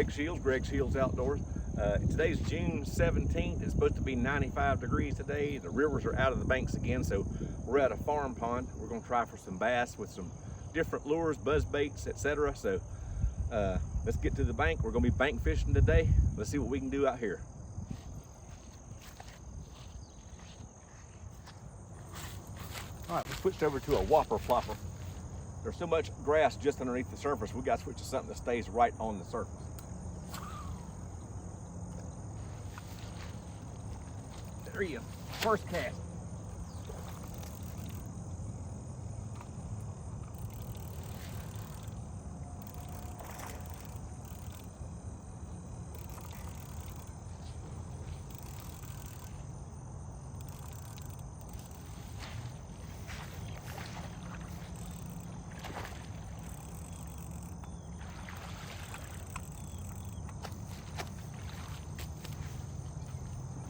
Greg Shields, Greg Shields Outdoors. Today's June 17th. It's supposed to be 95 degrees today. The rivers are out of the banks again, so we're at a farm pond. We're gonna try for some bass with some different lures, buzz baits, etc. So let's get to the bank. We're gonna be bank fishing today. Let's see what we can do out here. All right, we switched over to a whopper plopper. There's so much grass just underneath the surface, we got to switch to something that stays right on the surface. There he is, first cast.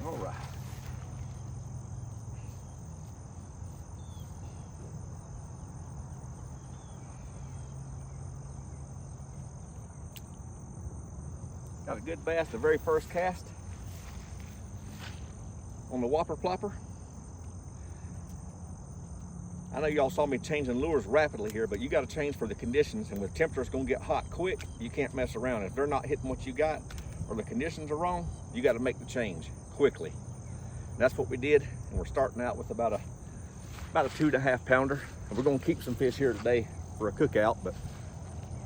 All right. Got a good bass the very first cast on the whopper plopper. I know y'all saw me changing lures rapidly here, but you got to change for the conditions, and with temperatures gonna get hot quick, you can't mess around. If they're not hitting what you got or the conditions are wrong, you got to make the change quickly. And that's what we did, and we're starting out with about a 2.5 pounder. And we're gonna keep some fish here today for a cookout, but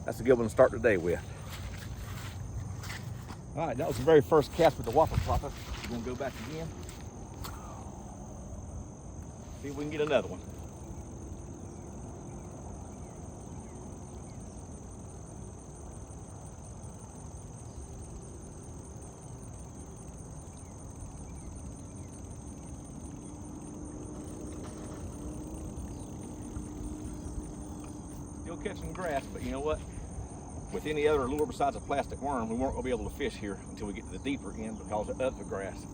that's a good one to start today with. All right, that was the very first cast with the whopper plopper. We're gonna go back again. See if we can get another one. Still catching grass, but you know what? With any other lure besides a plastic worm, we weren't gonna be able to fish here until we get to the deeper end because of the grass.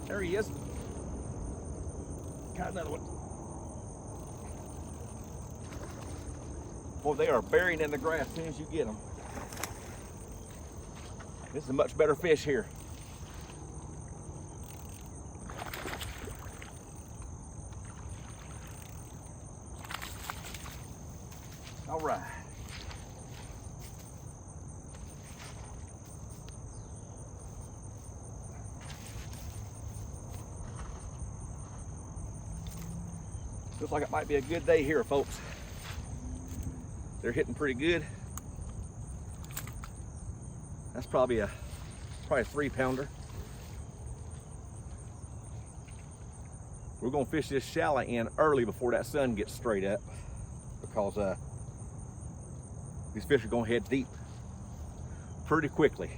There he is. Got another one. Boy, they are buried in the grass as soon as you get them. This is a much better fish here. All right. Looks like it might be a good day here, folks. They're hitting pretty good. That's probably a 3 pounder. We're gonna fish this shallow end early before that sun gets straight up, because these fish are gonna head deep pretty quickly.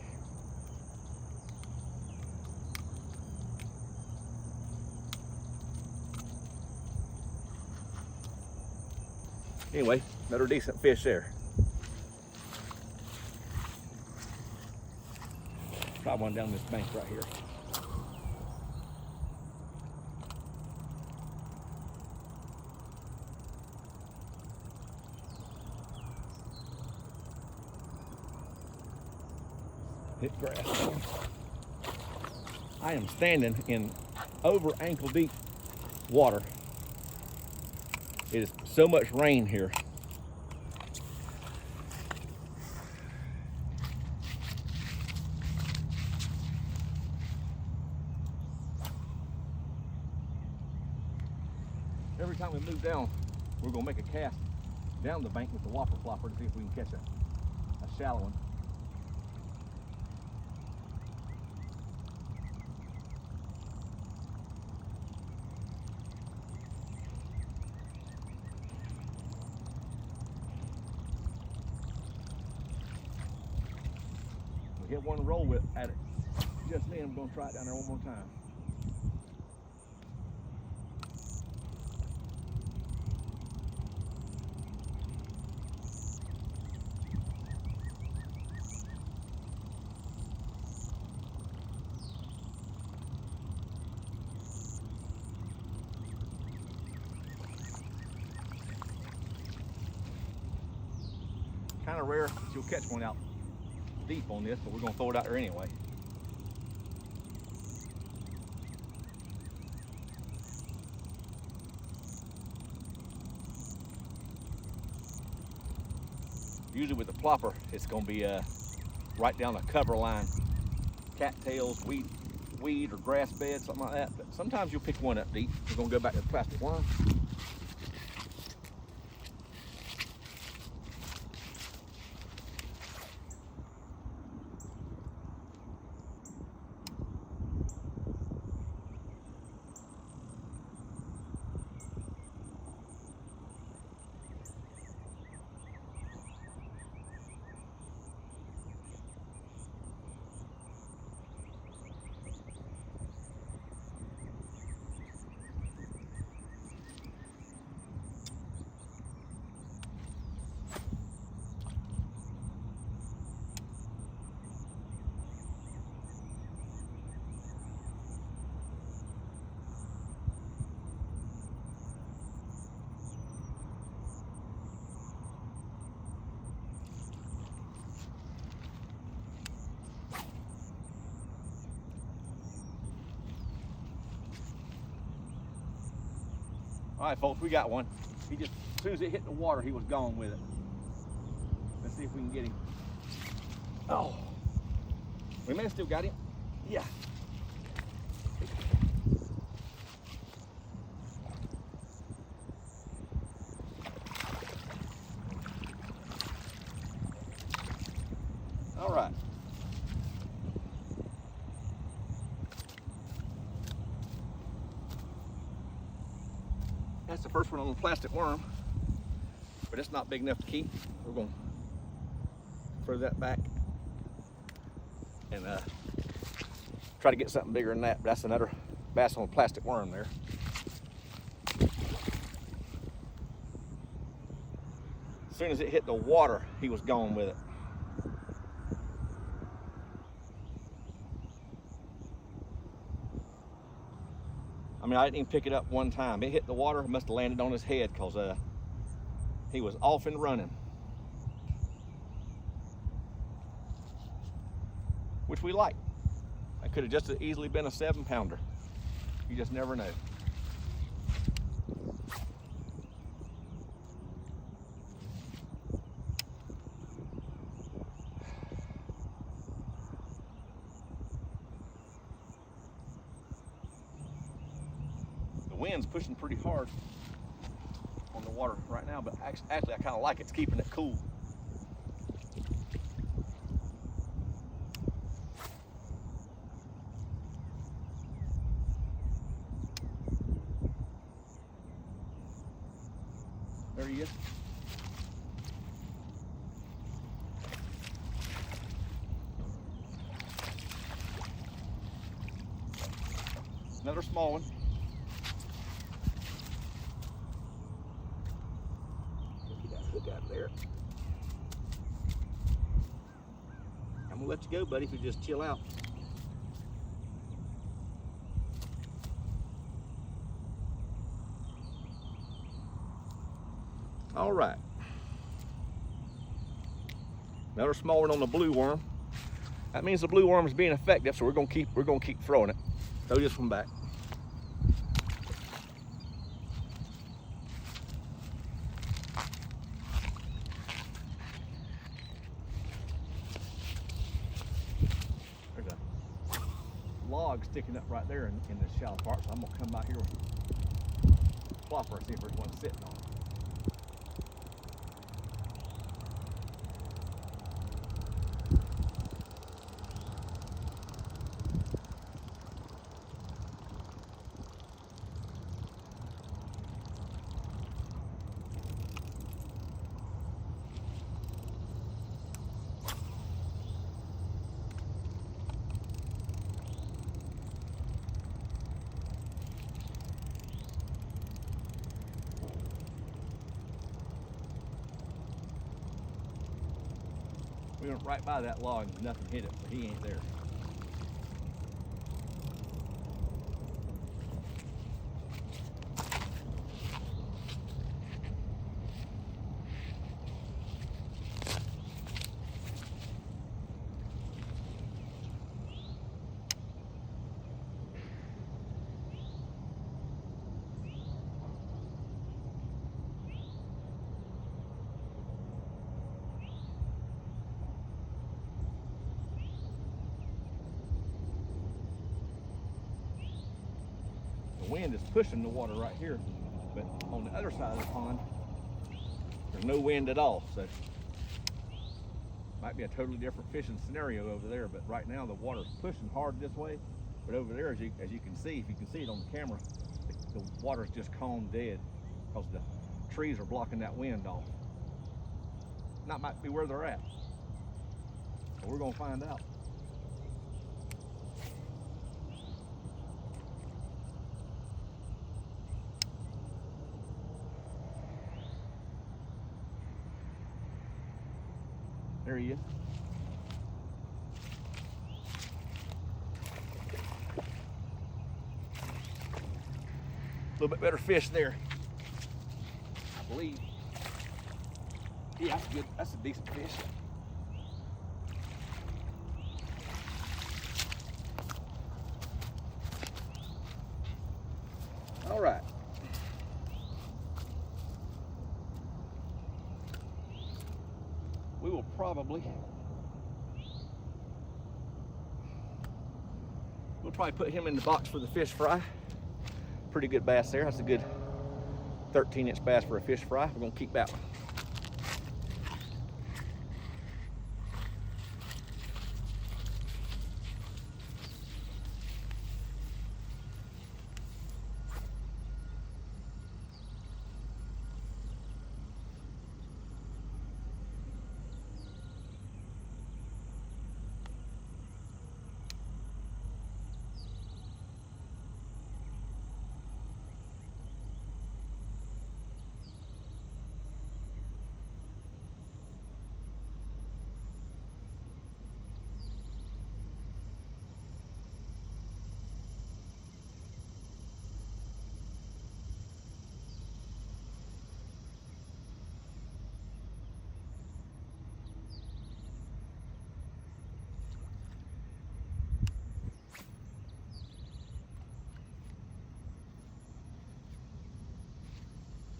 Anyway, another decent fish there. Try one down this bank right here. Hit grass. I am standing in over ankle deep water. It is so much rain here. Every time we move down, we're gonna make a cast down the bank with the whopper plopper to see if we can catch a shallow one. We hit one roll with at it just then. I'm gonna try it down there one more time. of rare that you'll catch one out deep on this, but we're gonna throw it out there anyway. Usually with the plopper, it's gonna be right down the cover line. Cattails, weed or grass bed, something like that. But sometimes you'll pick one up deep. We're gonna go back to the plastic worm. All right, folks, we got one. He just, as soon as it hit the water, he was gone with it. Let's see if we can get him. Oh, we may have still got him. Yeah. All right. That's the first one on the plastic worm, but it's not big enough to keep. We're going to throw that back and try to get something bigger than that. But that's another bass on a plastic worm there. As soon as it hit the water, he was gone with it. I mean, I didn't even pick it up one time. It hit the water, it must have landed on his head because he was off and running. Which we like. It could have just as easily been a 7-pounder. You just never know. The wind's pushing pretty hard on the water right now, but actually I kind of like it. It's keeping it cool. There he is. Another small one. Look out there. I'm gonna let you go, buddy, if you just chill out. All right. Another small one on the blue worm. That means the blue worm is being effective, so we're gonna keep throwing it. Throw this one back. There's a log sticking up right there in this shallow part, so I'm gonna come out here with a plopper and see if there's one sitting on it. We went right by that log and nothing hit it, so he ain't there. wind is pushing the water right here, but on the other side of the pond, there's no wind at all. So might be a totally different fishing scenario over there, but right now the water's pushing hard this way. But over there, as you can see, if you can see it on the camera, the water's just calm dead because the trees are blocking that wind off. And that might be where they're at. So we're gonna find out. There he is. A little bit better fish there, I believe. Yeah, that's good. That's a decent fish. All right. We will probably put him in the box for the fish fry. Pretty good bass there. That's a good 13-inch bass for a fish fry. We're gonna keep that one.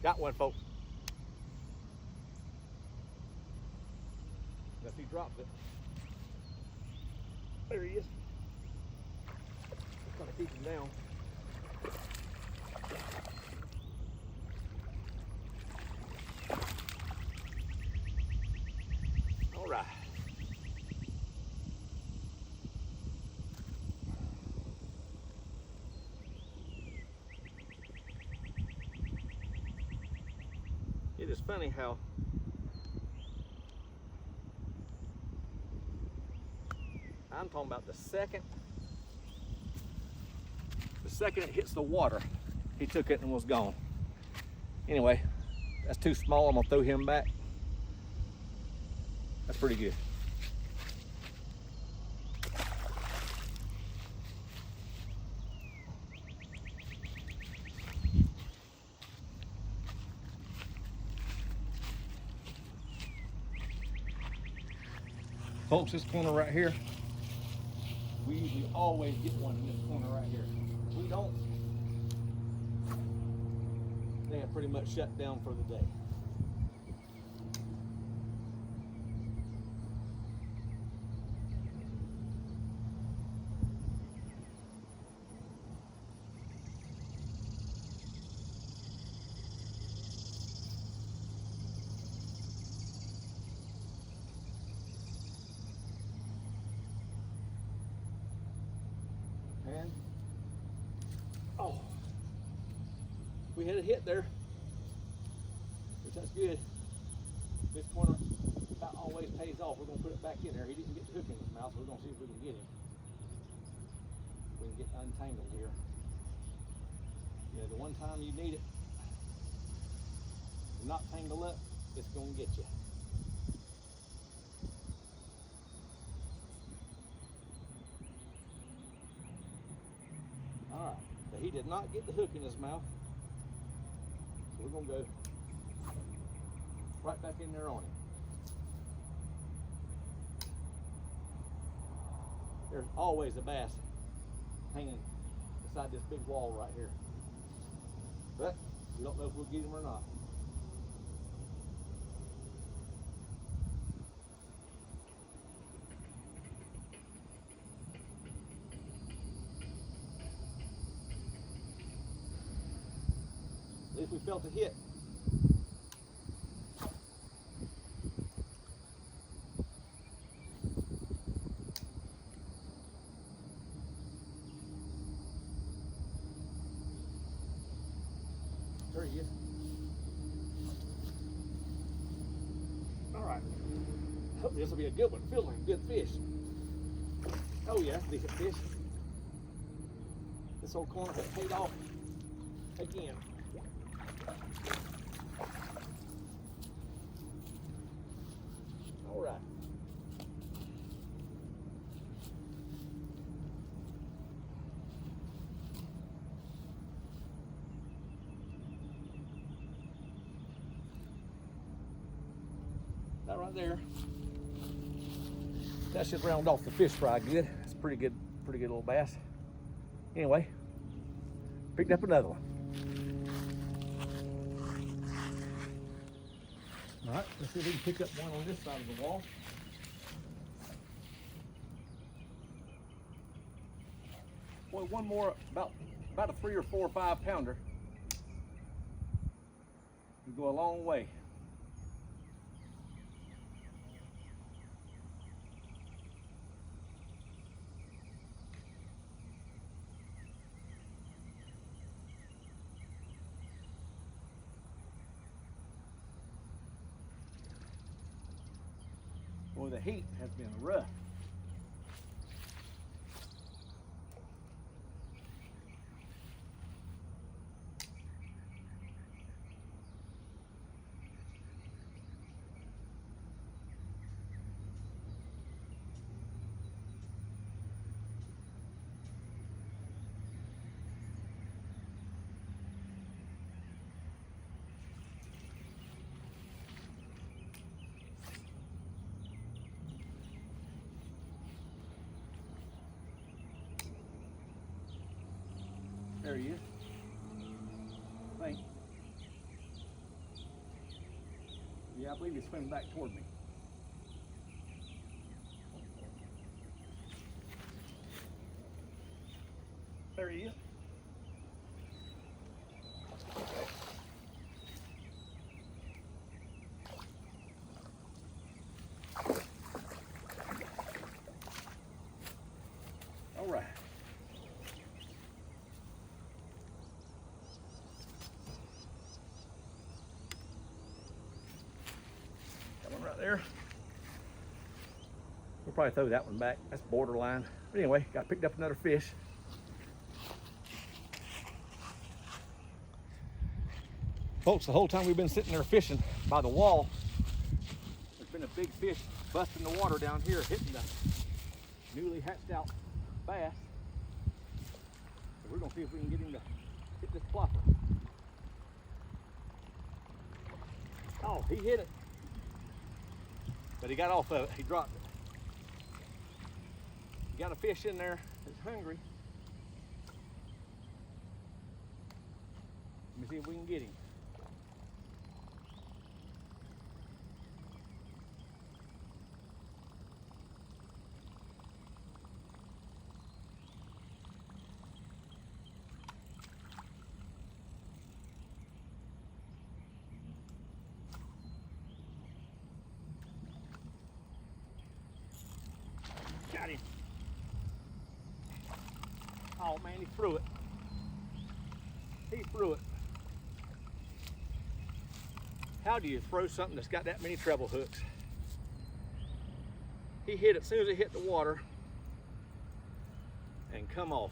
Got one, folks. Unless he dropped it. There he is. Just trying to keep him down. All right. It is funny how I'm talking about the second it hits the water, he took it and was gone. Anyway, that's too small. I'm gonna throw him back. That's pretty good. Folks, this corner right here, we usually always get one in this corner right here. If we don't, they have pretty much shut down for the day. And oh, we had a hit there, which that's good. This corner about always pays off. We're gonna put it back in there. He didn't get the hook in his mouth, so we're gonna see if we can get him. We can get untangled here. Yeah, the one time you need it, not tangle up, it's gonna get you. All right, but he did not get the hook in his mouth, so we're gonna go right back in there on him. There's always a bass hanging beside this big wall right here, but we don't know if we'll get him or not. we felt a hit. There he is. All right. Hopefully this will be a good one. Feels like a good fish. Oh yeah, that's a decent fish. This old corner has paid off again. All right. That right there. That should round off the fish fry good. It's pretty good little bass. Anyway, picked up another one. All right, let's see if we can pick up one on this side of the wall. Boy, one more, about a 3 or 4 or 5 pounder. You go a long way. Boy, the heat has been rough. There he is. I think. Yeah, I believe he's swimming back toward me. There he is. All right. Right there. We'll probably throw that one back. That's borderline. But anyway, got picked up another fish. Folks, the whole time we've been sitting there fishing by the wall, there's been a big fish busting the water down here, hitting the newly hatched out bass. So we're gonna see if we can get him to hit this plopper. Oh, he hit it. But he got off of it, he dropped it. You got a fish in there that's hungry. Let me see if we can get him. Got him. Oh man, he threw it. He threw it. How do you throw something that's got that many treble hooks? He hit it as soon as it hit the water and come off.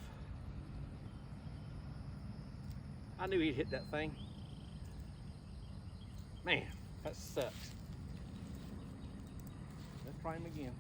I knew he'd hit that thing. Man, that sucks. Let's try him again.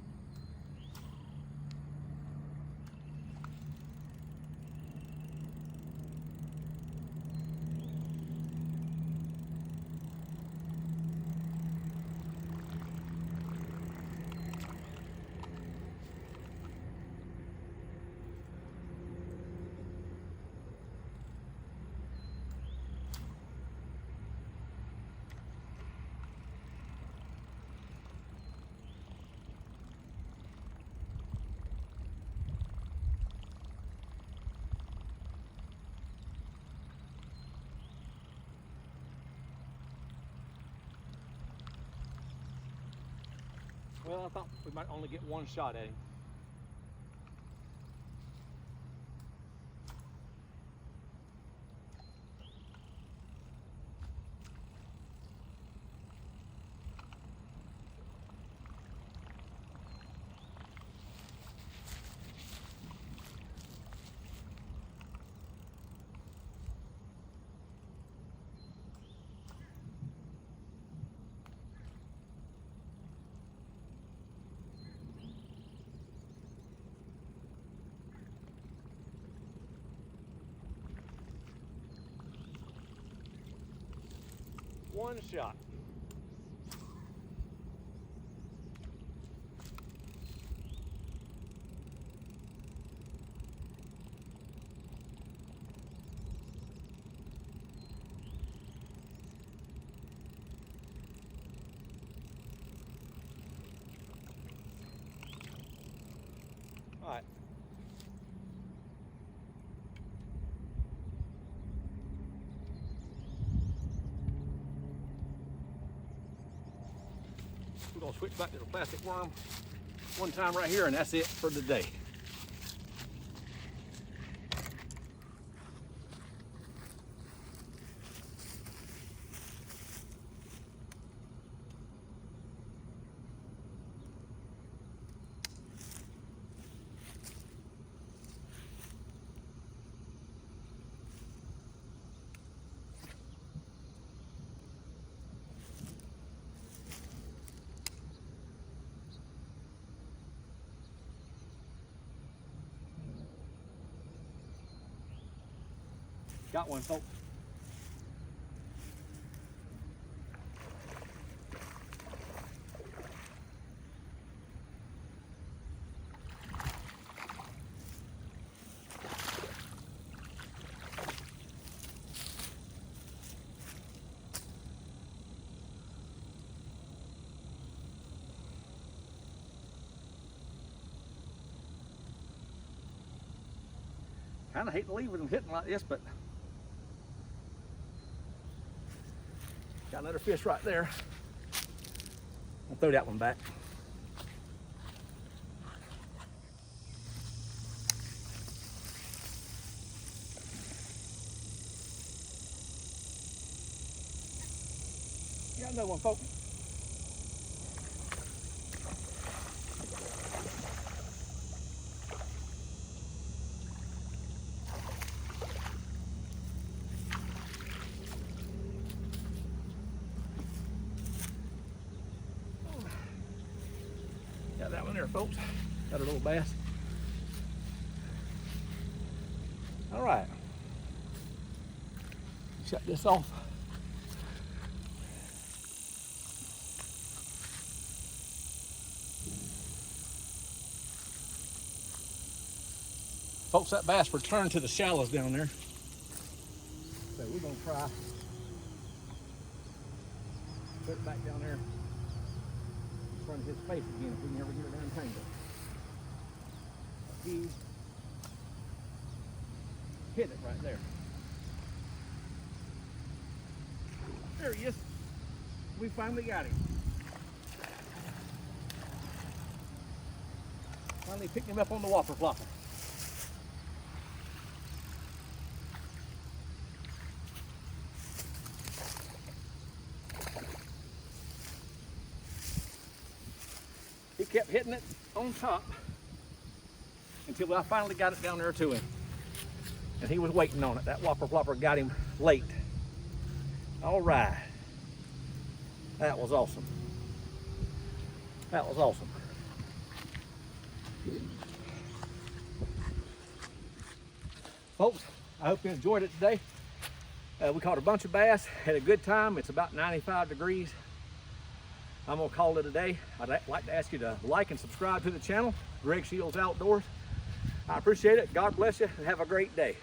Well, I thought we might only get one shot at him. One shot. All right. We're gonna switch back to the plastic worm one time right here, and that's it for the day. Got one, folks. Kind of hate to leave with them hitting like this, but got another fish right there. I'll throw that one back. Got another one, folks. Got that one there, folks. Got a little bass. All right. Shut this off. Folks, that bass returned to the shallows down there. So we're gonna try put it back down there in front of his face again if we can ever get it untangled. He hit it right there. There he is. We finally got him. Finally picked him up on the whopper flopper. He kept hitting it on top until I finally got it down there to him. And he was waiting on it. That whopper flopper got him late. All right. That was awesome. That was awesome. Folks, I hope you enjoyed it today. We caught a bunch of bass, had a good time. It's about 95 degrees. I'm gonna call it a day. I'd like to ask you to like and subscribe to the channel, Greg Shields Outdoors. I appreciate it. God bless you and have a great day.